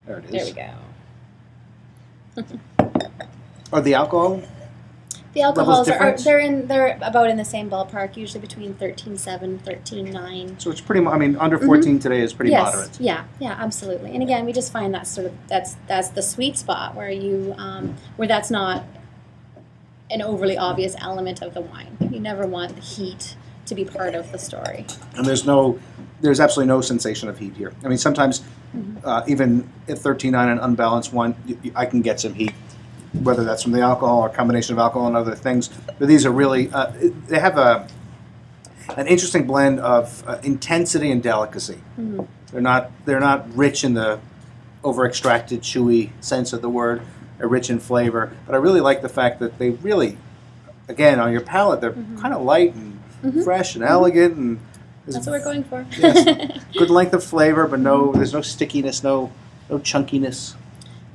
There it is. There we go. Are the alcohol? The alcohols different? they're about in the same ballpark, usually between 13.7, 13.9. So it's pretty. I mean, under 14 today is pretty Yes, moderate. yeah, absolutely. And again, we just find that sort of that's the sweet spot where you where that's not an overly obvious element of the wine. You never want the heat to be part of the story. And there's absolutely no sensation of heat here. I mean, sometimes even at 13.9 an unbalanced wine, I can get some heat, whether that's from the alcohol or a combination of alcohol and other things. But these are really they have an interesting blend of intensity and delicacy. Mm-hmm. They're not rich in the over extracted, chewy sense of the word. They're rich in flavor. But I really like the fact that they really, again, on your palate, they're kind of light and fresh and elegant, and That's what we're going for. yes, good length of flavor, but there's no stickiness, no chunkiness.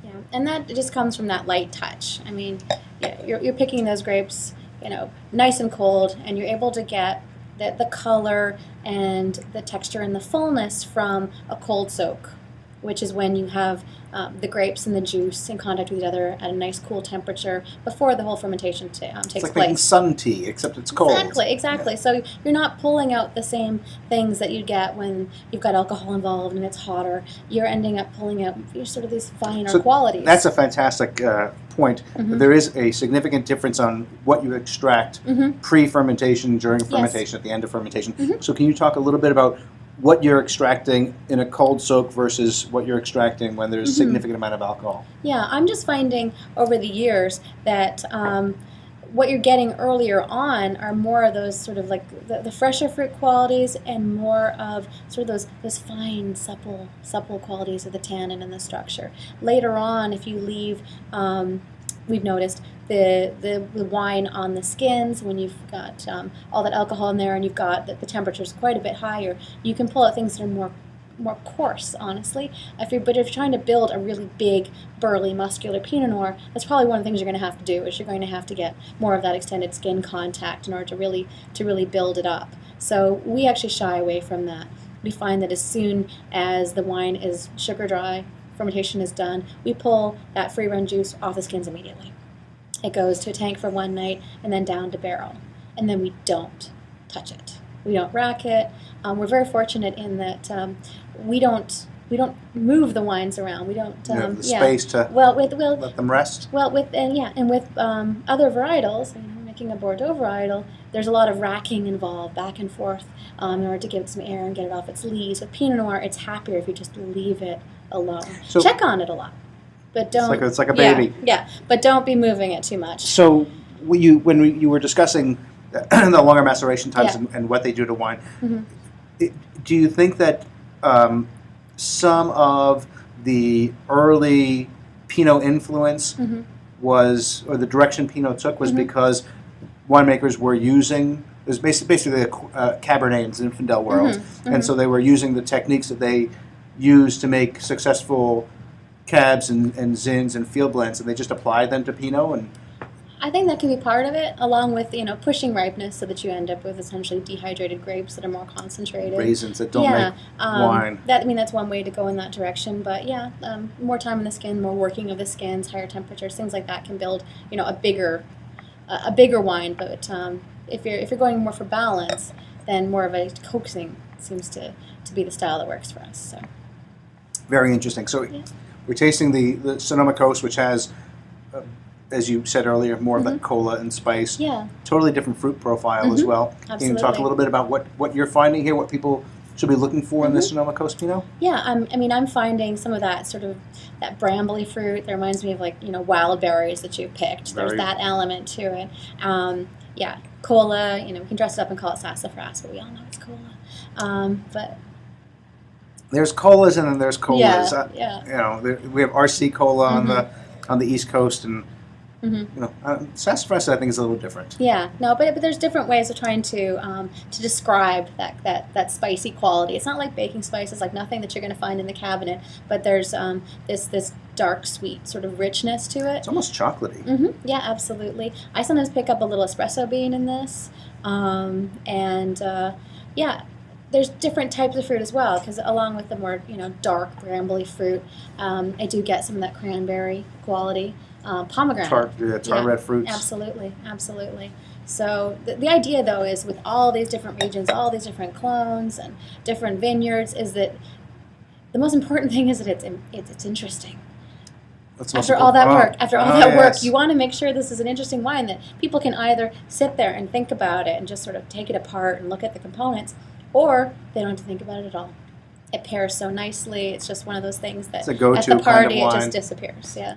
Yeah, and that just comes from that light touch. I mean, yeah, you're picking those grapes, nice and cold, and you're able to get the color and the texture and the fullness from a cold soak, which is when you have the grapes and the juice in contact with each other at a nice cool temperature before the whole fermentation takes It's like making place. sun tea, except it's cold. Exactly. Yeah. So you're not pulling out the same things that you get when you've got alcohol involved and it's hotter. You're ending up pulling out sort of these finer qualities. That's a fantastic point. There is a significant difference on what you extract pre-fermentation, during fermentation, at the end of fermentation. So can you talk a little bit about what you're extracting in a cold soak versus what you're extracting when there's a significant amount of alcohol? Yeah, I'm just finding over the years that what you're getting earlier on are more of those sort of like the fresher fruit qualities and more of sort of those fine, supple qualities of the tannin and the structure. Later on, if you leave, we've noticed the wine on the skins, when you've got all that alcohol in there and you've got the temperature's quite a bit higher, you can pull out things that are more coarse, honestly. But if you're trying to build a really big, burly, muscular Pinot Noir, that's probably one of the things you're going to have to do, is you're going to have to get more of that extended skin contact in order to really build it up. So we actually shy away from that. We find that as soon as the wine is sugar dry, fermentation is done, we pull that free run juice off the skins immediately. It goes to a tank for one night and then down to barrel. And then we don't touch it. We don't rack it. We're very fortunate in that we don't move the wines around. We don't You have the space to let them rest. Well, with other varietals, making a Bordeaux varietal, there's a lot of racking involved, back and forth, in order to give it some air and get it off its leaves. With Pinot Noir, it's happier if you just leave it alone. So, check on it a lot, but don't. It's like a baby. Yeah, but don't be moving it too much. So when you were discussing the longer maceration times and what they do to wine, do you think that some of the early Pinot influence was, or the direction Pinot took, was because winemakers were using, it was basically a Cabernet in Zinfandel world, and so they were using the techniques that they used to make successful cabs and zins and field blends, and they just applied them to Pinot. And I think that can be part of it, along with pushing ripeness, so that you end up with essentially dehydrated grapes that are more concentrated. Raisins that don't make wine. That's one way to go in that direction. But more time in the skin, more working of the skins, higher temperatures, things like that can build a bigger wine. But if you're going more for balance, then more of a coaxing seems to be the style that works for us. So very interesting. So we're tasting the Sonoma Coast, which has, as you said earlier, more of that cola and spice. Yeah. Totally different fruit profile as well. Absolutely. Can you talk a little bit about what you're finding here, what people should be looking for in the Sonoma Coast Pinot? Yeah, I'm finding some of that sort of that brambly fruit that reminds me of wild berries that you picked. There's that element to it. Cola. We can dress it up and call it sassafras, but we all know it's cola. But there's colas and then there's colas. Yeah. We have RC cola on the East Coast, and sassafras I think is a little different. Yeah, no, but there's different ways of trying to describe that spicy quality. It's not like baking spice. It's like nothing that you're going to find in the cabinet, but there's this dark, sweet sort of richness to it. It's almost chocolatey. Yeah, absolutely. I sometimes pick up a little espresso bean in this, there's different types of fruit as well, because along with the more dark brambly fruit, I do get some of that cranberry quality, pomegranate. Tart red fruits. Absolutely, absolutely. So the idea, though, is with all these different regions, all these different clones and different vineyards, is that the most important thing is that it's interesting. After all that work, you want to make sure this is an interesting wine that people can either sit there and think about it and just sort of take it apart and look at the components, or they don't have to think about it at all. It pairs so nicely. It's just one of those things that it's a go-to at the party kind of wine. it just disappears. Yeah.